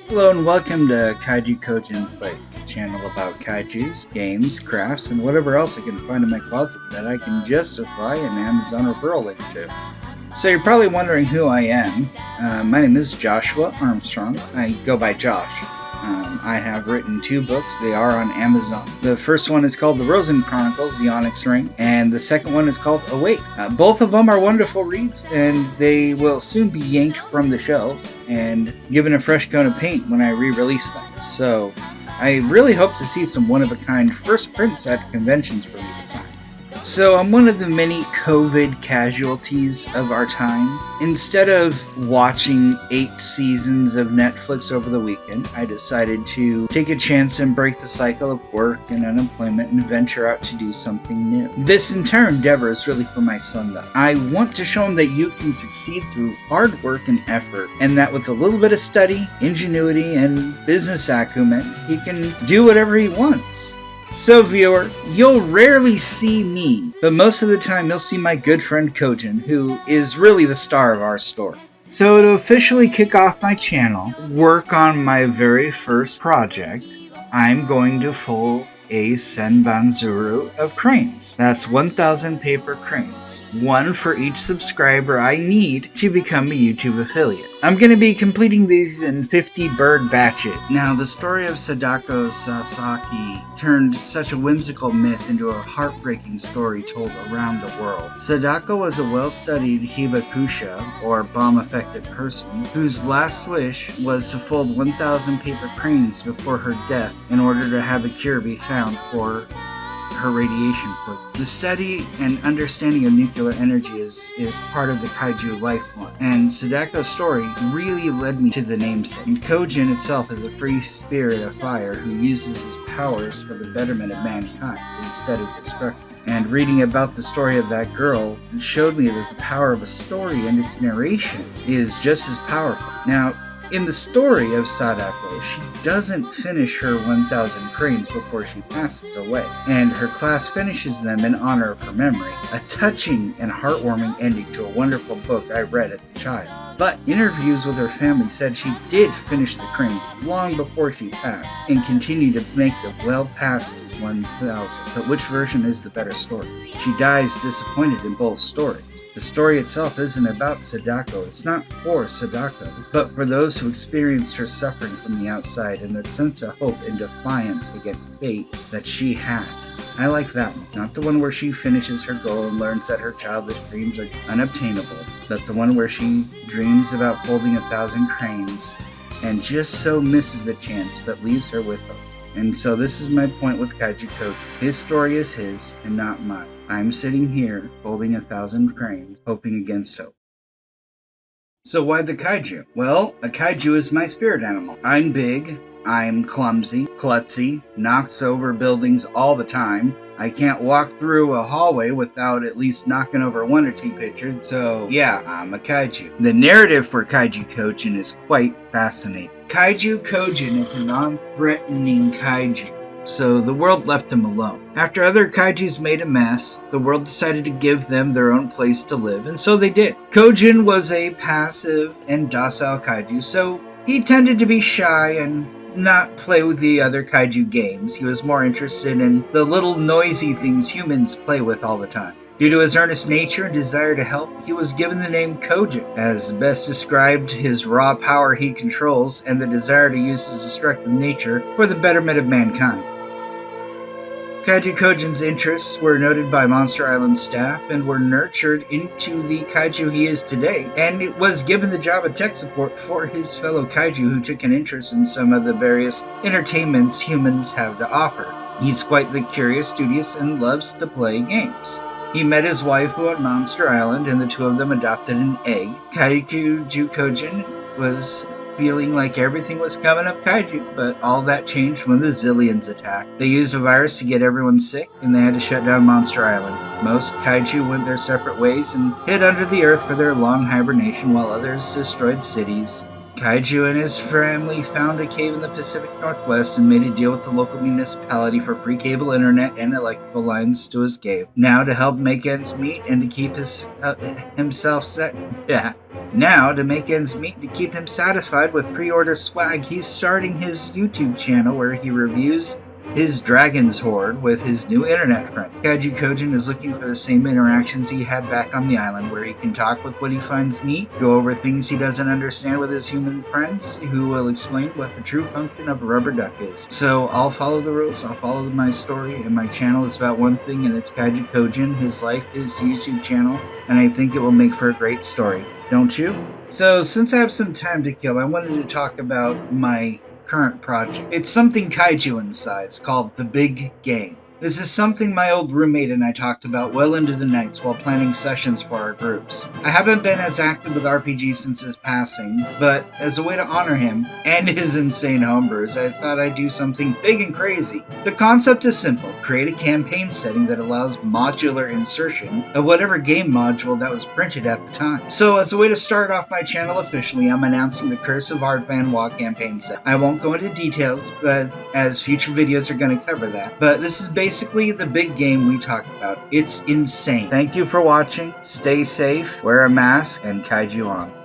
Hello and welcome to Kaiju Kojin Plays, a channel about kaijus, games, crafts, and whatever else I can find in my closet that I can justify an Amazon referral link to. So you're probably wondering who I am. My name is Joshua Armstrong. I go by Josh. I have written 2 books. They are on Amazon. The first one is called the Rozen Chronicles, the Onyx ring, and the second one is called Awake. Both of them are wonderful reads, and they will soon be yanked from the shelves and given a fresh coat of paint when I re-release them. So I really hope to see some one-of-a-kind first prints at conventions for me to sign. So I'm one of the many COVID casualties of our time. Instead of watching 8 seasons of Netflix over the weekend, I decided to take a chance and break the cycle of work and unemployment and venture out to do something new. This entire endeavor is really for my son, though. I want to show him that you can succeed through hard work and effort, and that with a little bit of study, ingenuity, and business acumen, he can do whatever he wants. So viewer, you'll rarely see me, but most of the time you'll see my good friend Kojin, who is really the star of our story. So to officially kick off my channel, work on my very first project, I'm going to fold a Senbazuru of cranes. That's 1,000 paper cranes. 1 for each subscriber I need to become a YouTube affiliate. I'm going to be completing these in 50 bird batches. Now, the story of Sadako Sasaki turned such a whimsical myth into a heartbreaking story told around the world. Sadako was a well-studied hibakusha, or bomb-affected person, whose last wish was to fold 1,000 paper cranes before her death in order to have a cure be found for her radiation poisoning. The study and understanding of nuclear energy is part of the kaiju life form, and Sadako's story really led me to the namesake. And Kojin itself is a free spirit of fire who uses his powers for the betterment of mankind instead of destruction. And reading about the story of that girl showed me that the power of a story and its narration is just as powerful. Now, in the story of Sadako, she doesn't finish her 1,000 cranes before she passes away, and her class finishes them in honor of her memory, a touching and heartwarming ending to a wonderful book I read as a child. But interviews with her family said she did finish the cranes long before she passed, and continued to make them well past 1,000. But which version is the better story? She dies disappointed in both stories. The story itself isn't about Sadako. It's not for Sadako, but for those who experienced her suffering from the outside and that sense of hope and defiance against fate that she had. I like that one. Not the one where she finishes her goal and learns that her childish dreams are unobtainable, but the one where she dreams about folding 1,000 cranes and just so misses the chance but leaves her with hope. And so this is my point with Kaiju Coach. His story is his and not mine. I'm sitting here holding 1,000 cranes, hoping against hope. So why the kaiju? Well, a kaiju is my spirit animal. I'm big, I'm clumsy, klutzy, knocks over buildings all the time. I can't walk through a hallway without at least knocking over 1 or 2 pictures, so yeah, I'm a kaiju. The narrative for Kaiju Kojin is quite fascinating. Kaiju Kojin is a non-threatening kaiju, so the world left him alone. After other kaijus made a mess, the world decided to give them their own place to live, and so they did. Kojin was a passive and docile kaiju, so he tended to be shy and not play with the other kaiju games. He was more interested in the little noisy things humans play with all the time. Due to his earnest nature and desire to help, he was given the name Kojin, as best described his raw power he controls and the desire to use his destructive nature for the betterment of mankind. Kaiju Kojin's interests were noted by Monster Island staff and were nurtured into the kaiju he is today, and it was given the job of tech support for his fellow kaiju who took an interest in some of the various entertainments humans have to offer. He's quite the curious, studious, and loves to play games. He met his waifu on Monster Island, and the 2 of them adopted an egg. Kaiju Kojin was feeling like everything was coming up kaiju, but all that changed when the Zillions attacked. They used a virus to get everyone sick, and they had to shut down Monster Island. Most kaiju went their separate ways and hid under the earth for their long hibernation, while others destroyed cities. Kaiju and his family found a cave in the Pacific Northwest and made a deal with the local municipality for free cable internet and electrical lines to his cave. Now, to help make ends meet and to keep himself set, Now, to make ends meet and to keep him satisfied with pre-order swag, he's starting his YouTube channel where he reviews his Dragon's Horde with his new internet friend. Kaiju Kojin is looking for the same interactions he had back on the island, where he can talk with what he finds neat, go over things he doesn't understand with his human friends, who will explain what the true function of a rubber duck is. So I'll follow the rules, I'll follow my story, and my channel is about one thing, and it's Kaiju Kojin, his life, his YouTube channel, and I think it will make for a great story. Don't you? So, since I have some time to kill, I wanted to talk about my current project. It's something kaiju in size, called The Big Game. This is something my old roommate and I talked about well into the nights while planning sessions for our groups. I haven't been as active with RPG since his passing, but as a way to honor him and his insane homebrews, I thought I'd do something big and crazy. The concept is simple: create a campaign setting that allows modular insertion of whatever game module that was printed at the time. So as a way to start off my channel officially, I'm announcing the Curse of Art Van Wa campaign set. I won't go into details, but as future videos are going to cover that. But this is basically the big game we talked about. It's insane. Thank you for watching. Stay safe, wear a mask, and kaiju on.